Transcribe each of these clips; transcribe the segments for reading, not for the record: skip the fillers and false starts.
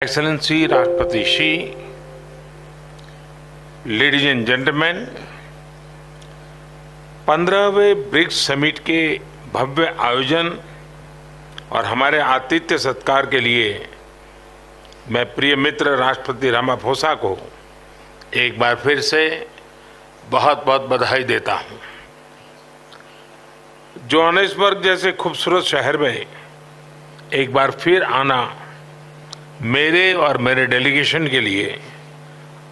Excellency Rashtrapati Shi, ladies and gentleman, 15वें BRICS summit के भव्य आयोजन और हमारे आतिथ्य सत्कार के लिए मैं प्रिय मित्र राष्ट्रपति रामाफोसा को एक बार फिर से बहुत बहुत बधाई देता हूं। जोहानिसबर्ग जैसे खूबसूरत शहर में एक बार फिर आना मेरे और मेरे डेलीगेशन के लिए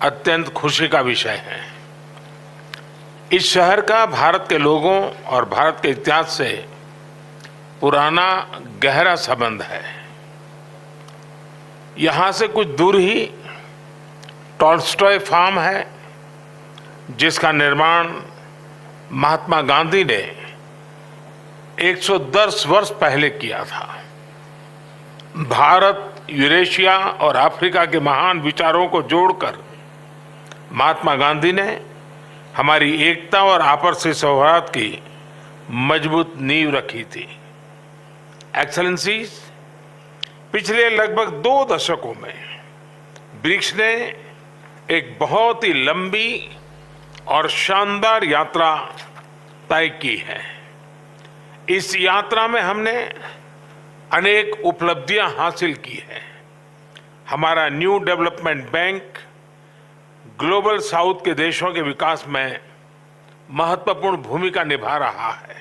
अत्यंत खुशी का विषय है। इस शहर का भारत के लोगों और भारत के इतिहास से पुराना गहरा संबंध है। यहाँ से कुछ दूर ही टॉल्स्टॉय फार्म है, जिसका निर्माण महात्मा गांधी ने 110 वर्ष पहले किया था। भारत, यूरेशिया और अफ्रीका के महान विचारों को जोड़कर महात्मा गांधी ने हमारी एकता और आपसी सौहार्द की मजबूत नींव रखी थी। एक्सेलेंसीज, पिछले लगभग 2 दशकों में ब्रिक्स ने एक बहुत ही लंबी और शानदार यात्रा तय की है। इस यात्रा में हमने अनेक उपलब्धियां हासिल की है। हमारा new development bank global south के देशों के विकास में महत्वपूर्ण भूमिका निभा रहा है।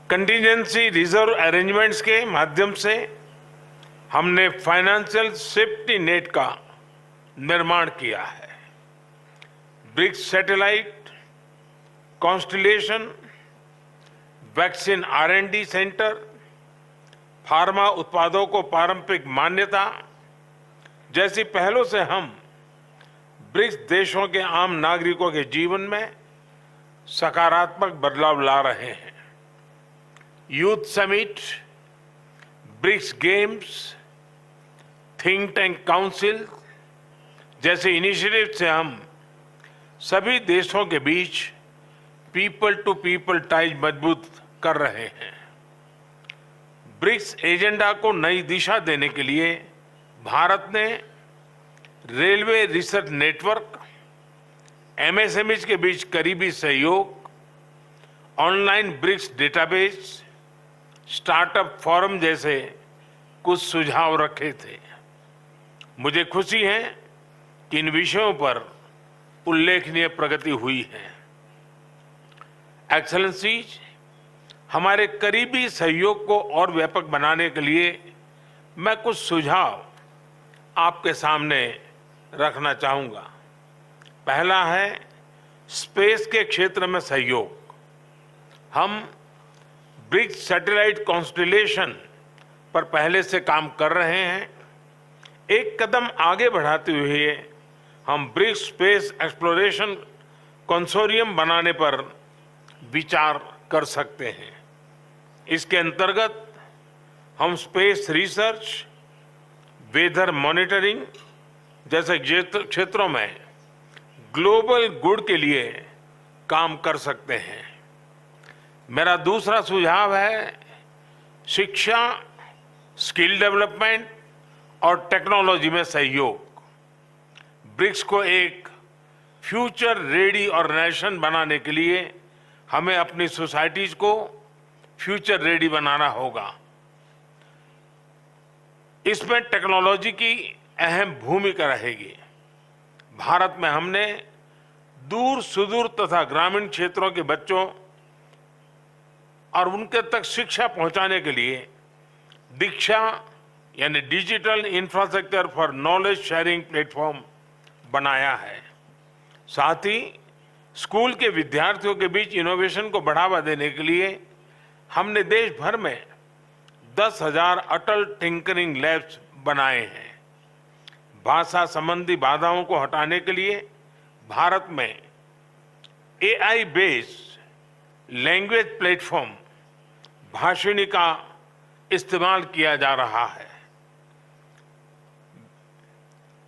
कंटीजेंसी रिजर्व अरेंजमेंट्स के माध्यम से हमने फाइनेंशियल सेफ्टी नेट का निर्माण किया है। BRICS satellite constellation, vaccine R&D centre, pharma उत्पादों को पारंपरिक मान्यता जैसी पहलों से हम ब्रिक्स देशों के आम नागरिकों के जीवन में सकारात्मक बदलाव ला रहे हैं। Youth summit, BRICS games, think tank council जैसे इनिशिएटिव से हम सभी देशों के बीच पीपल टू पीपल टाइज मजबूत कर रहे हैं। ब्रिक्स एजेंडा को नई दिशा देने के लिए भारत ने रेलवे रिसर्च नेटवर्क, MSMEs के बीच करीबी सहयोग, online BRICS database, startup forum जैसे कुछ सुझाव रखे थे। मुझे खुशी है कि इन विषयों पर उल्लेखनीय प्रगति हुई है। एक्सेलेंसीज, हमारे करीबी सहयोग को और व्यापक बनाने के लिए मैं कुछ सुझाव आपके सामने रखना चाहूंगा। पहला है स्पेस के क्षेत्र में सहयोग। हम ब्रिक्स सैटेलाइट कॉन्स्टिलेशन पर पहले से काम कर रहे हैं। एक कदम आगे बढ़ाते हुए हम ब्रिक्स स्पेस एक्सप्लोरेशन कंसोरियम बनाने पर विचार कर सकते हैं। इसके अंतर्गत हम स्पेस रिसर्च, वेदर मॉनिटरिंग जैसे क्षेत्रों में ग्लोबल गुड के लिए काम कर सकते हैं। मेरा दूसरा सुझाव है शिक्षा, स्किल डेवलपमेंट और टेक्नोलॉजी में सहयोग। ब्रिक्स को एक फ्यूचर रेडी ऑर्गेनाइजेशन बनाने के लिए हमें अपनी सोसाइटीज को फ्यूचर रेडी बनाना होगा। इसमें टेक्नोलॉजी की अहम भूमिका रहेगी। भारत में हमने दूर सुदूर तथा ग्रामीण क्षेत्रों के बच्चों और उनके तक शिक्षा पहुंचाने के लिए दीक्षा यानी digital infrastructure for knowledge sharing platform बनाया है। साथ ही स्कूल के विद्यार्थियों के बीच इनोवेशन को बढ़ावा देने के लिए हमने देश भर में 10,000 अटल टिंकरिंग लैब्स बनाए हैं। भाषा संबंधी बाधाओं को हटाने के लिए भारत में AI based language platform Bhashini का इस्तेमाल किया जा रहा है।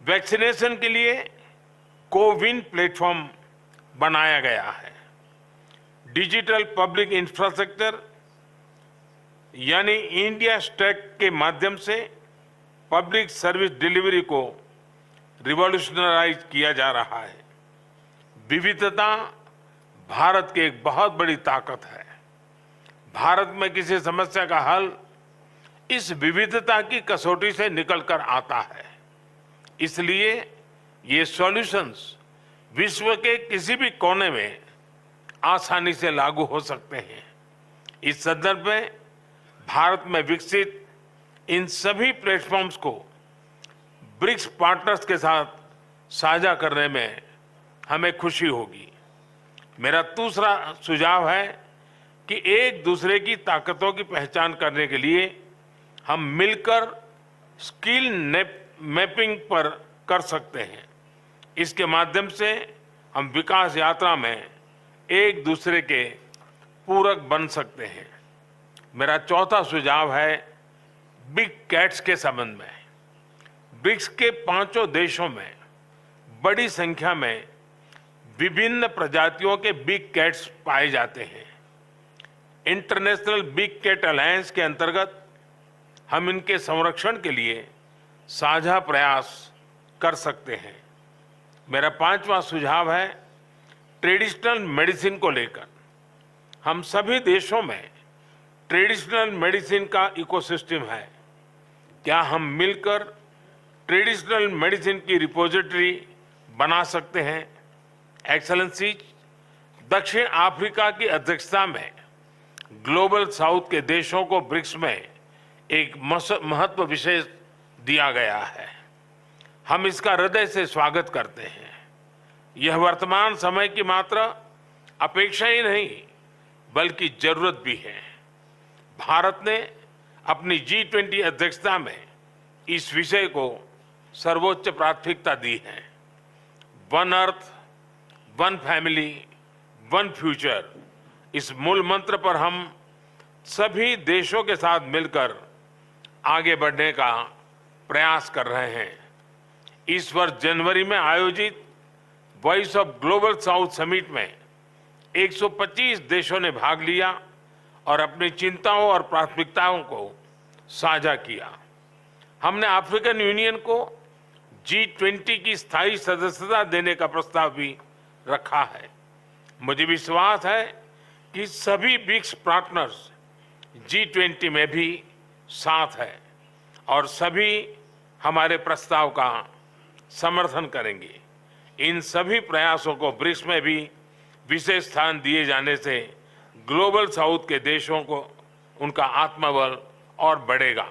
वैक्सीनेशन के लिए कोविन प्लेटफॉर्म बनाया गया है। डिजिटल पब्लिक इंफ्रास्ट्रक्चर यानी इंडिया स्टैक के माध्यम से पब्लिक सर्विस डिलीवरी को रिवॉल्यूशनराइज किया जा रहा है। विविधता भारत की एक बहुत बड़ी ताकत है। भारत में किसी समस्या का हल इस विविधता की कसौटी से निकलकर आता है। इसलिए ये सॉल्यूशंस विश्व के किसी भी कोने में आसानी से लागू हो सकते हैं। इस संदर्भ में भारत में विकसित इन सभी प्लेटफॉर्म्स को ब्रिक्स पार्टनर्स के साथ साझा करने में हमें खुशी होगी। मेरा दूसरा सुझाव है कि एक दूसरे की ताकतों की पहचान करने के लिए हम मिलकर स्किल मैपिंग पर कर सकते हैं। इसके माध्यम से हम विकास यात्रा में एक दूसरे के पूरक बन सकते हैं। मेरा चौथा सुझाव है बिग कैट्स के संबंध में। ब्रिक्स के 5 देशों में बड़ी संख्या में विभिन्न प्रजातियों के बिग कैट्स पाए जाते हैं। इंटरनेशनल बिग कैट अलायंस के अंतर्गत हम इनके संरक्षण के लिए साझा प्रयास कर सकते हैं। मेरा 5वां सुझाव है ट्रेडिशनल मेडिसिन को लेकर। हम सभी देशों में ट्रेडिशनल मेडिसिन का इकोसिस्टम है। क्या हम मिलकर ट्रेडिशनल मेडिसिन की रिपोजिटरी बना सकते हैं? एक्सेलेंसी, दक्षिण अफ्रीका की अध्यक्षता में ग्लोबल साउथ के देशों को ब्रिक्स में एक महत्व विशेष दिया गया है। हम इसका हृदय से स्वागत करते हैं। यह वर्तमान समय की मात्र अपेक्षा ही नहीं बल्कि जरूरत भी है। भारत ने अपनी G20 अध्यक्षता में इस विषय को सर्वोच्च प्राथमिकता दी है। One earth, one family, one future, इस मूल मंत्र पर हम सभी देशों के साथ मिलकर आगे बढ़ने का प्रयास कर रहे हैं। इस वर्ष जनवरी में आयोजित voice of global south summit में 125 देशों ने भाग लिया और अपनी चिंताओं और प्राथमिकताओं को साझा किया। हमने अफ्रीकन यूनियन को G20 की स्थायी सदस्यता देने का प्रस्ताव भी रखा है। मुझे विश्वास है कि सभी ब्रिक्स पार्टनर्स G20 में भी साथ है और सभी हमारे प्रस्ताव का समर्थन करेंगे। इन सभी प्रयासों को ब्रिक्स में भी विशेष स्थान दिए जाने से ग्लोबल साउथ के देशों को उनका आत्मबल और बढ़ेगा।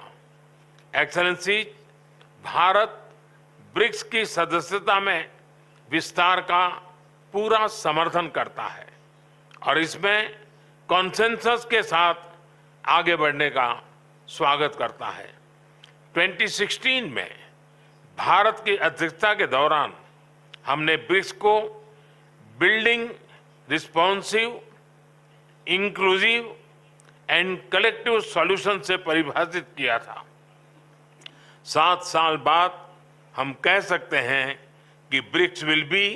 एक्सेलेंसी, भारत ब्रिक्स की सदस्यता में विस्तार का पूरा समर्थन करता है और इसमें कॉन्सेंसस के साथ आगे बढ़ने का स्वागत करता है। 2016 में भारत की अध्यक्षता के दौरान हमने ब्रिक्स को building responsive, inclusive and collective solution से परिभाषित किया था। 7 साल बाद हम कह सकते हैं कि BRICS will be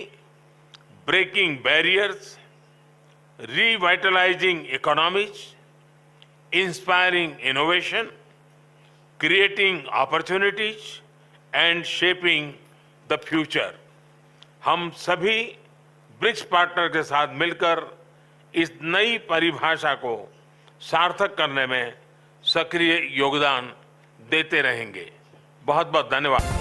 breaking barriers, revitalizing economies, inspiring innovation, creating opportunities and shaping the future. हम सभी ब्रिक्स पार्टनर के साथ मिलकर इस नई परिभाषा को सार्थक करने में सक्रिय योगदान देते रहेंगे। बहुत बहुत धन्यवाद।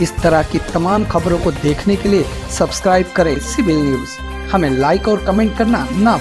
इस तरह की तमाम खबरों को देखने के लिए सब्सक्राइब करें सिविल न्यूज़। हमें लाइक और कमेंट करना ना